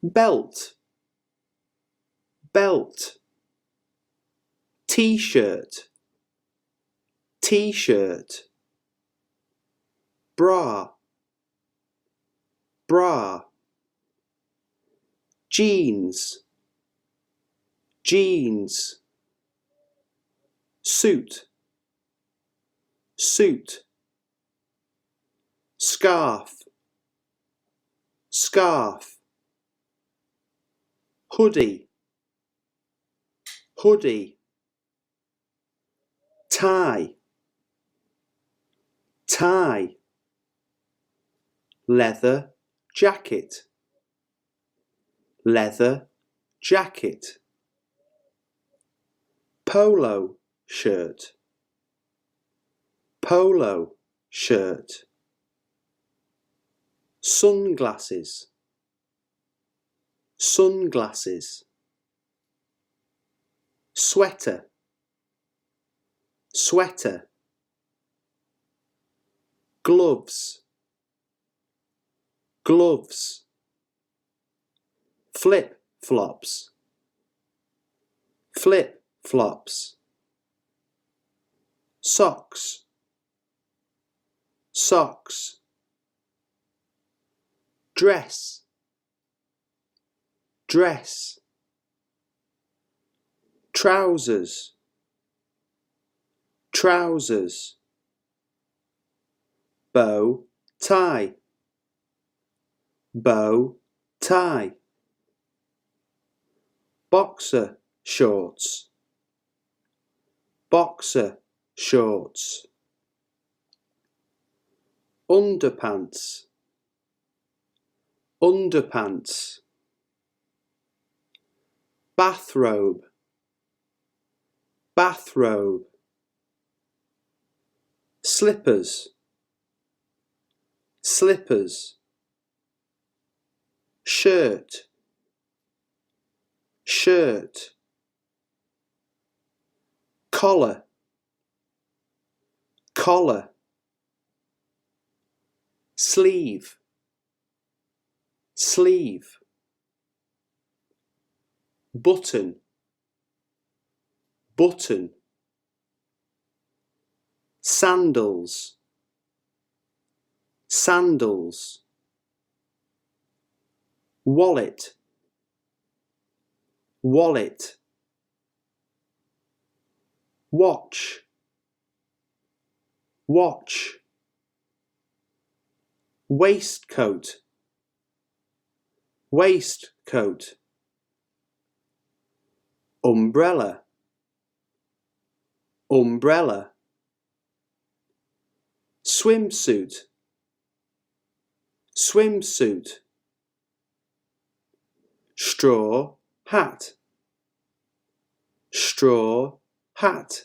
belt, belt. T-shirt, t-shirt. Bra, bra. Jeans, jeans. Suit, suit. Scarf, scarf. Hoodie, hoodie. Tie, tie. Leather jacket, leather jacket. Polo shirt, polo shirt. Sunglasses, sunglasses. Sweater, sweater. Gloves, gloves. Flip-flops, flip-flops. Socks, socks. Dress, dress. Trousers, trousers. Bow tie, bow tie. Boxer shorts, boxer shorts. Underpants, underpants. Bathrobe, bathrobe. Slippers, slippers. Shirt, shirt. Collar, collar. Sleeve, sleeve. Button, button. Sandals, sandals. Wallet, wallet. Watch, watch. Waistcoat, waistcoat. Umbrella, umbrella. Swimsuit, swimsuit. Straw hat, straw hat.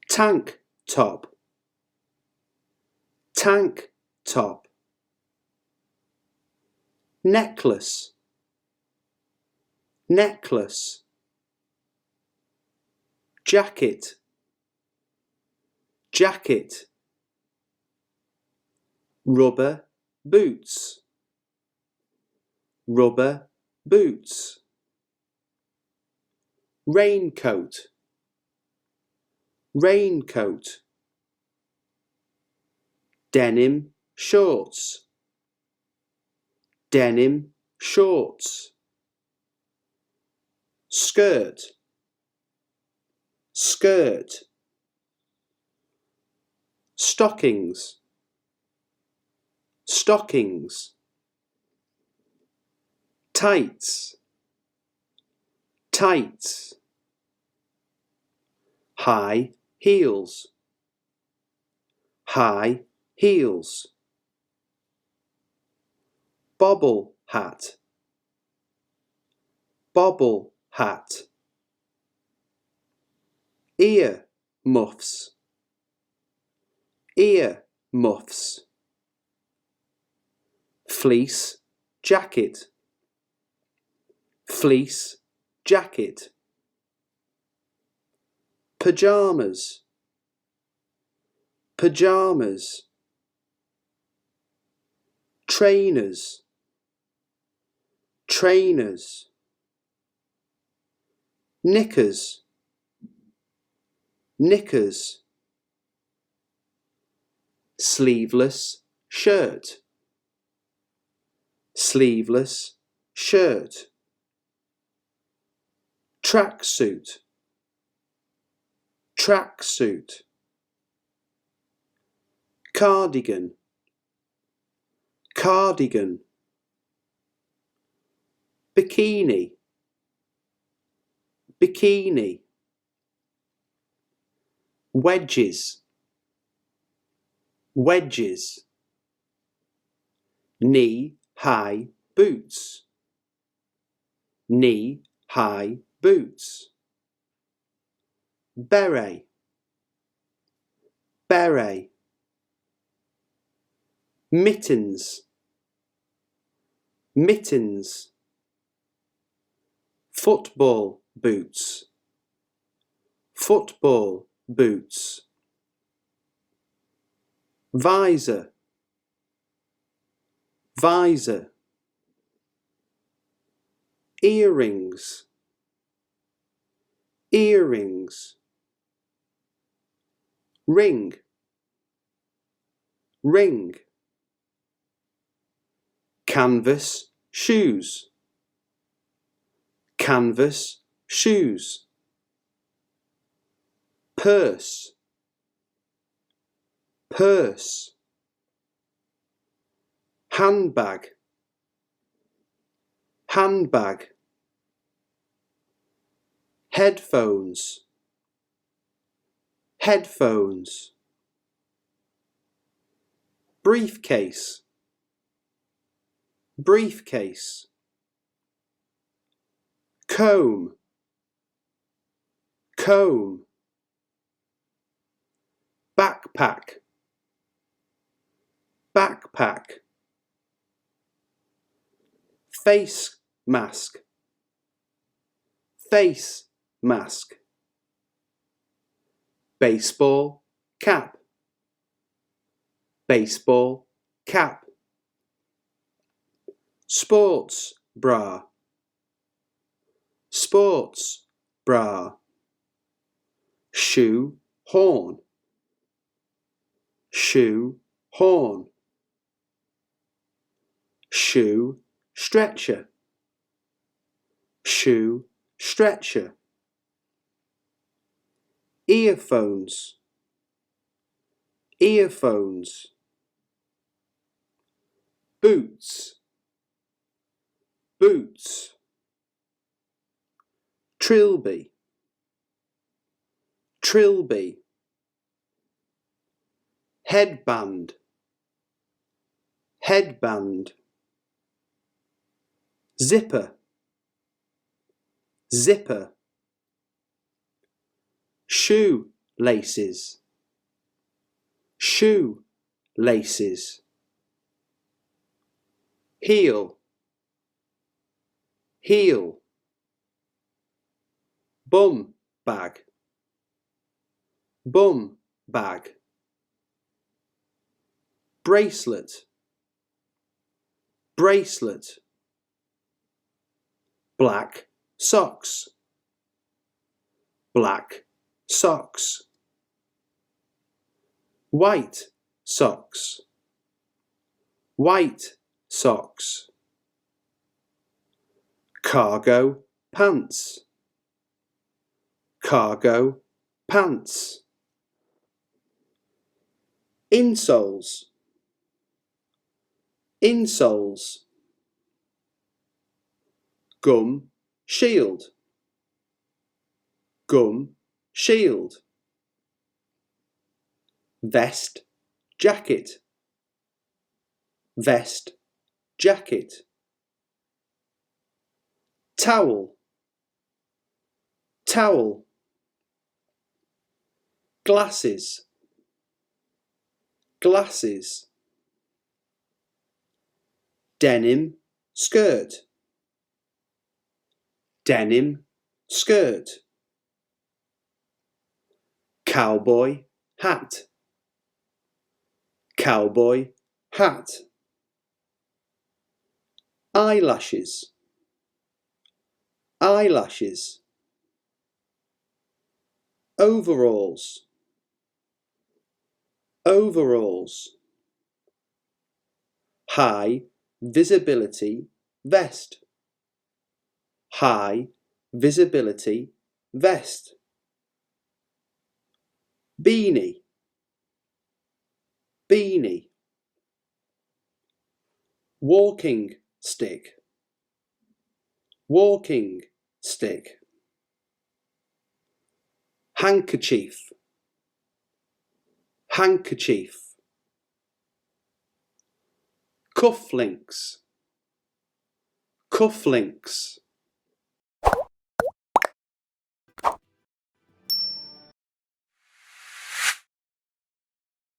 Tank top, tank top. Necklace, necklace. Jacket, jacket. Rubber boots, rubber boots. Raincoat, raincoat. Denim shorts, denim shorts. Skirt, skirt. Stockings, stockings. Tights, tights. High heels, high heels. Bobble hat, bobble hat. Ear muffs, ear muffs. Fleece jacket, fleece jacket. Pyjamas, pyjamas. Trainers, trainers, knickers, knickers, sleeveless shirt, sleeveless shirt, tracksuit, tracksuit, cardigan, cardigan, bikini, bikini, wedges, wedges, knee-high boots, knee-high boots, beret, beret, mittens, mittens, football boots, football boots, visor, visor, earrings, earrings, ring, ring, canvas shoes, canvas shoes, purse, purse, handbag, handbag, headphones, headphones, briefcase, briefcase, comb, comb, backpack, backpack, face mask, face mask, baseball cap, baseball cap, sports bra, sports bra, shoe horn, shoe horn, shoe stretcher, shoe stretcher, earphones, earphones, boots, boots, trilby, trilby, headband, headband, zipper, zipper, shoe laces, shoe laces, heel, heel, bum bag, bum bag, bracelet, bracelet, black socks, black socks, white socks, white socks, cargo pants, cargo pants, insoles, insoles, gum shield, gum shield, vest jacket, vest jacket, towel, towel, glasses, glasses, denim skirt, denim skirt, cowboy hat, cowboy hat, eyelashes, eyelashes, overalls, overalls, high visibility vest, high visibility vest, beanie, beanie, walking stick, walking stick, handkerchief, handkerchief, cufflinks, cufflinks,